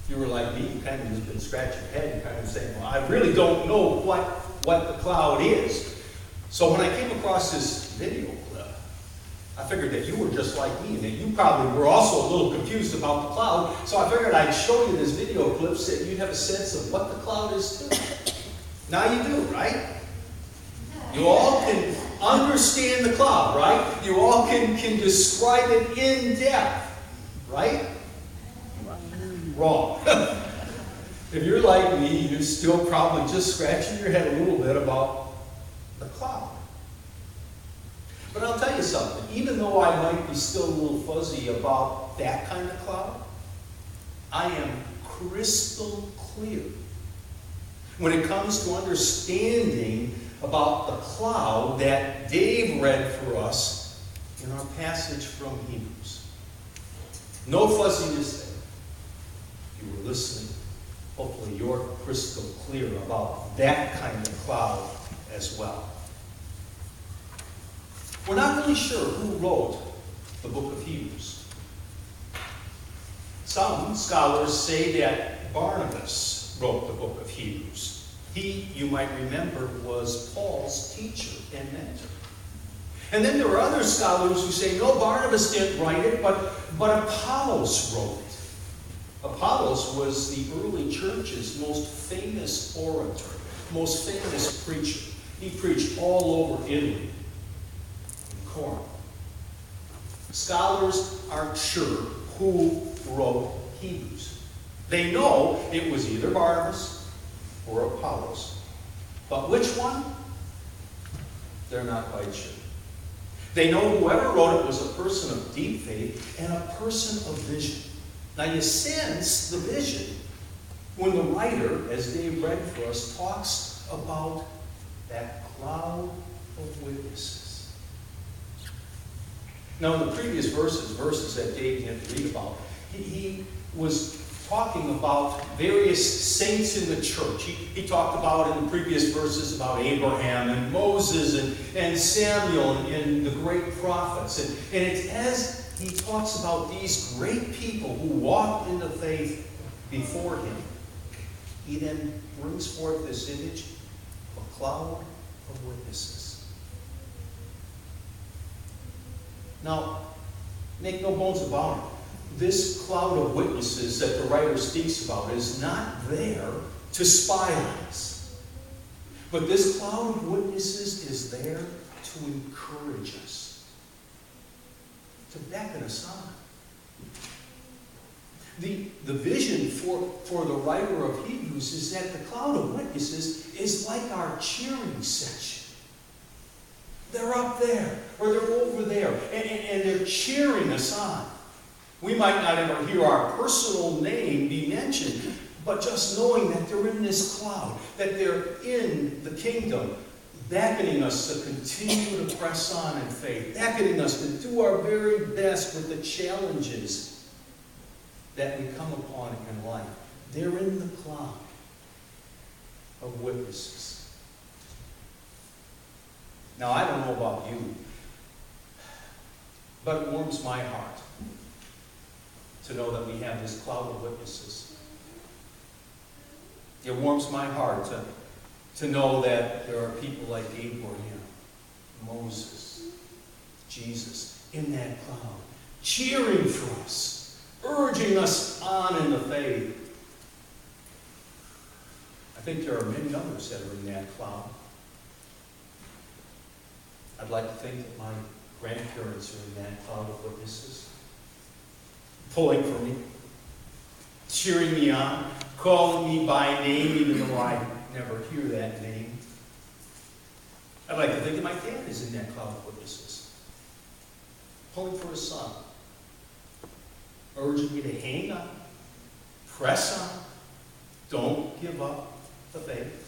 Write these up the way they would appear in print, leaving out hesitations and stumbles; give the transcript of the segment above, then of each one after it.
If you were like me, you kind of just been scratching your head and kind of saying, well, I really don't know what the cloud is. So when I came across this video clip, I figured that you were just like me and that you probably were also a little confused about the cloud. So I figured I'd show you this video clip so that you'd have a sense of what the cloud is too. Now you do, right? You all can understand the cloud, right? You all can describe it in depth, right? Wrong. If you're like me, you're still probably just scratching your head a little bit about the cloud. But I'll tell you something, even though I might be still a little fuzzy about that kind of cloud, I am crystal clear when it comes to understanding about the cloud that Dave read for us in our passage from Hebrews. No fuzziness there. If you were listening, hopefully you're crystal clear about that kind of cloud as well. We're not really sure who wrote the book of Hebrews. Some scholars say that Barnabas wrote the book of Hebrews. He, you might remember, was Paul's teacher and mentor. And then there are other scholars who say, no, Barnabas didn't write it, but Apollos wrote it. Apollos was the early church's most famous orator, most famous preacher. He preached all over Italy and Corinth. Scholars aren't sure who wrote Hebrews. They know it was either Barnabas or Apollos. But which one? They're not quite sure. They know whoever wrote it was a person of deep faith and a person of vision. Now you sense the vision when the writer, as Dave read for us, talks about that cloud of witnesses. Now in the previous verses that Dave didn't read about, he was talking about various saints in the church. He talked about in the previous verses about Abraham and Moses and Samuel and the great prophets. And it's as he talks about these great people who walked in the faith before him, he then brings forth this image of a cloud of witnesses. Now, make no bones about it. This cloud of witnesses that the writer speaks about is not there to spy on us. But this cloud of witnesses is there to encourage us, to beckon us on. The vision for the writer of Hebrews is that the cloud of witnesses is like our cheering section. They're up there, or they're over there, and they're cheering us on. We might not ever hear our personal name be mentioned, but just knowing that they're in this cloud, that they're in the kingdom, beckoning us to continue to press on in faith, beckoning us to do our very best with the challenges that we come upon in life. They're in the cloud of witnesses. Now, I don't know about you, but it warms my heart to know that we have this cloud of witnesses. It warms my heart to know that there are people like Abraham, Moses, Jesus in that cloud, cheering for us, urging us on in the faith. I think there are many others that are in that cloud. I'd like to think that my grandparents are in that cloud of witnesses, pulling for me, cheering me on, calling me by name, even though I never hear that name. I'd like to think that my dad is in that cloud of witnesses, pulling for his son, urging me to hang on, press on, don't give up the faith.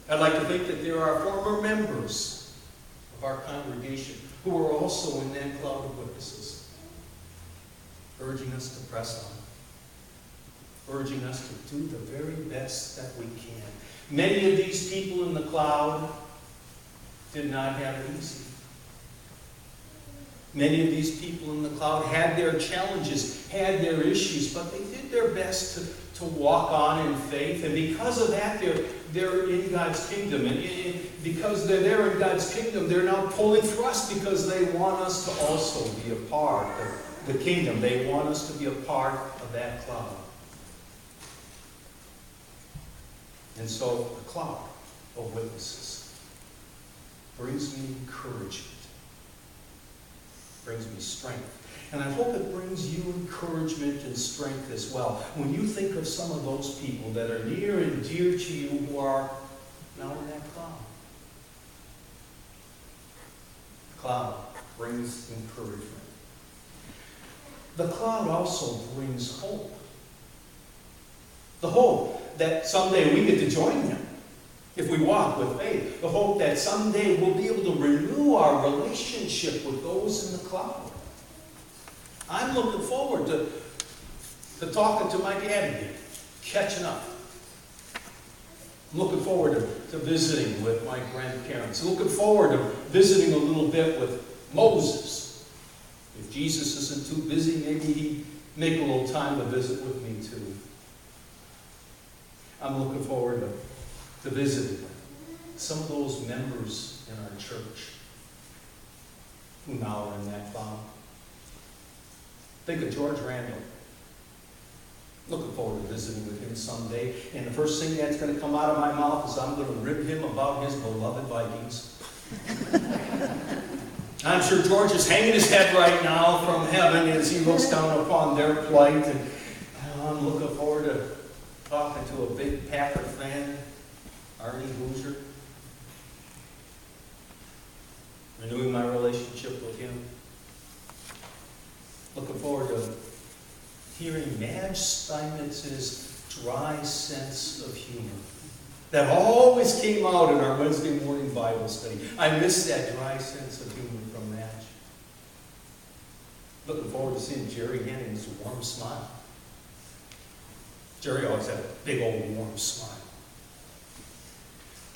I'd like to think that there are former members of our congregation who are also in that cloud of witnesses, urging us to press on, urging us to do the very best that we can. Many of these people in the cloud did not have it easy. Many of these people in the cloud had their challenges, had their issues, but they did their best to walk on in faith. And because of that, they're in God's kingdom. And because they're there in God's kingdom, they're now pulling for us because they want us to also be a part of the kingdom. They want us to be a part of that cloud. And so the cloud of witnesses brings me encouragement. Brings me strength. And I hope it brings you encouragement and strength as well. When you think of some of those people that are near and dear to you who are now in that cloud. The cloud brings encouragement. The cloud also brings hope. The hope that someday we get to join them. If we walk with faith, the hope that someday we'll be able to renew our relationship with those in the cloud. I'm looking forward to talking to my dad again, catching up. I'm looking forward to visiting with my grandparents. I'm looking forward to visiting a little bit with Moses. If Jesus isn't too busy, maybe he'd make a little time to visit with me too. I'm looking forward to visiting some of those members in our church who now are in that cloud. Think of George Randall. Looking forward to visiting with him someday. And the first thing that's going to come out of my mouth is I'm going to rib him about his beloved Vikings. I'm sure George is hanging his head right now from heaven as he looks down upon their plight. And I'm looking forward to talking to a big Packer fan, Arnie Hoosier. Renewing my relationship with him. Looking forward to hearing Madge Steinmetz's dry sense of humor. That always came out in our Wednesday morning Bible study. I miss that dry sense of humor from Madge. Looking forward to seeing Jerry Henning's warm smile. Jerry always had a big old warm smile.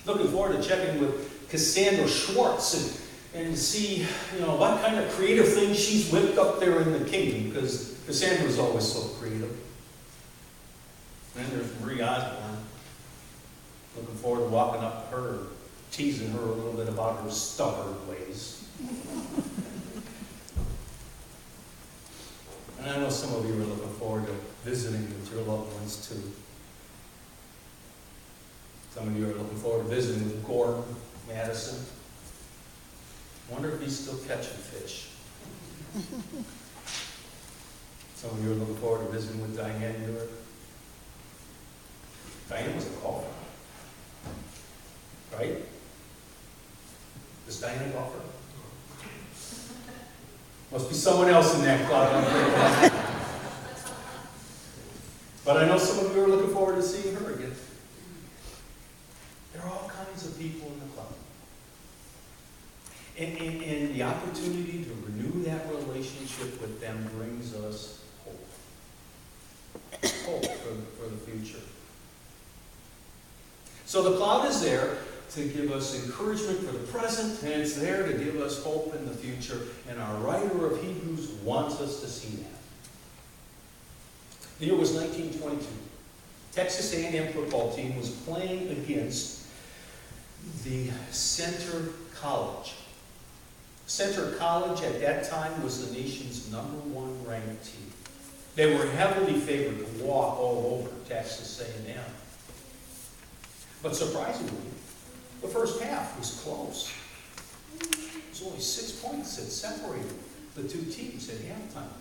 Looking forward to checking with Cassandra Schwartz and see, what kind of creative things she's whipped up there in the kingdom, because Cassandra's always so creative. And then there's Marie Osborne. Looking forward to walking up to her, teasing her a little bit about her stubborn ways. And I know some of you are looking forward to visiting with your loved ones too. Some of you are looking forward to visiting with Gordon Madison. Wonder if he's still catching fish. Some of you are looking forward to visiting with Diane Newer. Diane was a golfer. Right? Is Diane a golfer? Must be someone else in that club. But I know some of you are looking forward to seeing her again. There are all kinds of people in the club. And the opportunity to renew that relationship with them brings us hope. Hope for the future. So the cloud is there to give us encouragement for the present, and it's there to give us hope in the future. And our writer of Hebrews wants us to see that. The year was 1922. Texas A&M football team was playing against the Center College. Center College at that time was the nation's #1 ranked team. They were heavily favored to walk all over Texas A&M. But surprisingly, the first half was close. It was only 6 points that separated the two teams at halftime.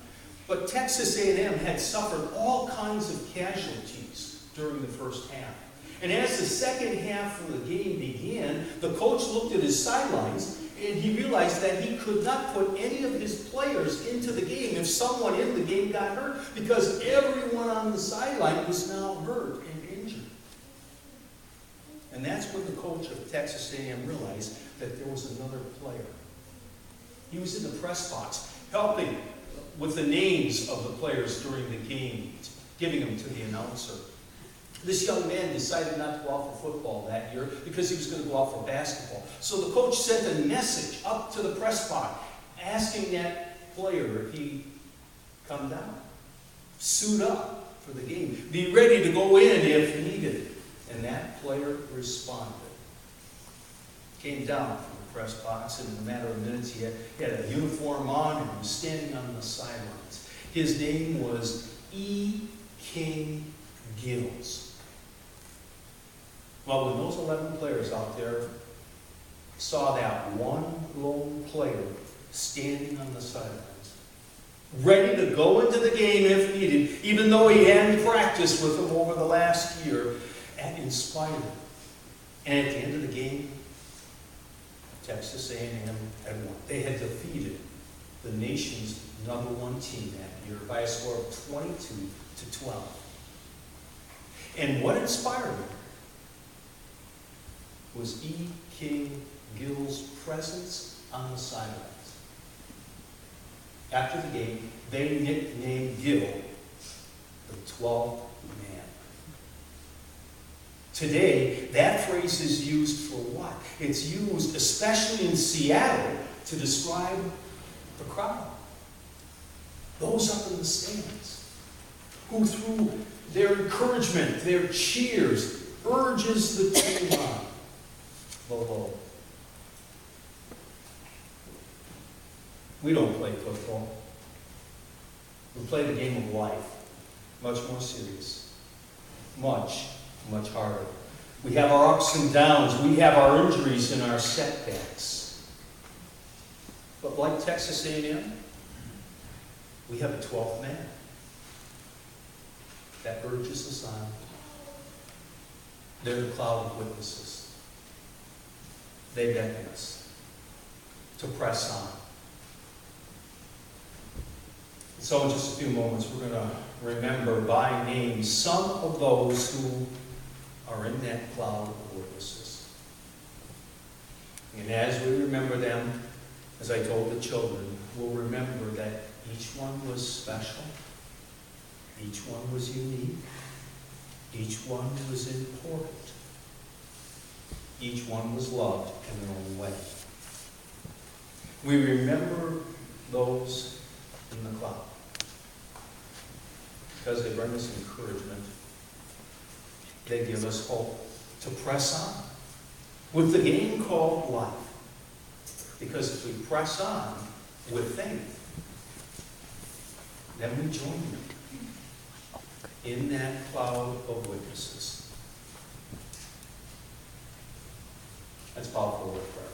But Texas A&M had suffered all kinds of casualties during the first half. And as the second half of the game began, the coach looked at his sidelines and he realized that he could not put any of his players into the game if someone in the game got hurt, because everyone on the sideline was now hurt and injured. And that's when the coach of Texas A&M realized that there was another player. He was in the press box, helping with the names of the players during the game, giving them to the announcer. This young man decided not to go out for football that year because he was going to go out for basketball. So the coach sent a message up to the press box asking that player if he come down. Suit up for the game. Be ready to go in if needed. And that player responded. Came down from the press box, and in a matter of minutes he had a uniform on and was standing on the sidelines. His name was E. King Gills. Well, when those 11 players out there saw that one lone player standing on the sidelines, ready to go into the game if needed, even though he hadn't practiced with them over the last year, that inspired them. And at the end of the game, Texas A&M had won. They had defeated the nation's #1 team that year by a score of 22-12. And what inspired them was E. King Gill's presence on the sidelines. After the game, they nicknamed Gill the 12th man. Today, that phrase is used for what? It's used, especially in Seattle, to describe the crowd. Those up in the stands, who through their encouragement, their cheers, urges the team on. Below. We don't play football. We play the game of life. Much more serious. Much harder. We have our ups and downs. We have our injuries and our setbacks. But like Texas A&M, we have a 12th man that urges us on. They're the cloud of witnesses. They beckon us to press on. So in just a few moments, we're going to remember by name some of those who are in that cloud of witnesses. And as we remember them, as I told the children, we'll remember that each one was special, each one was unique, each one was important, each one was loved in their own way. We remember those in the cloud because they bring us encouragement. They give us hope to press on with the game called life. Because if we press on with faith, then we join them in that cloud of witnesses. Let's bow for a word of prayer.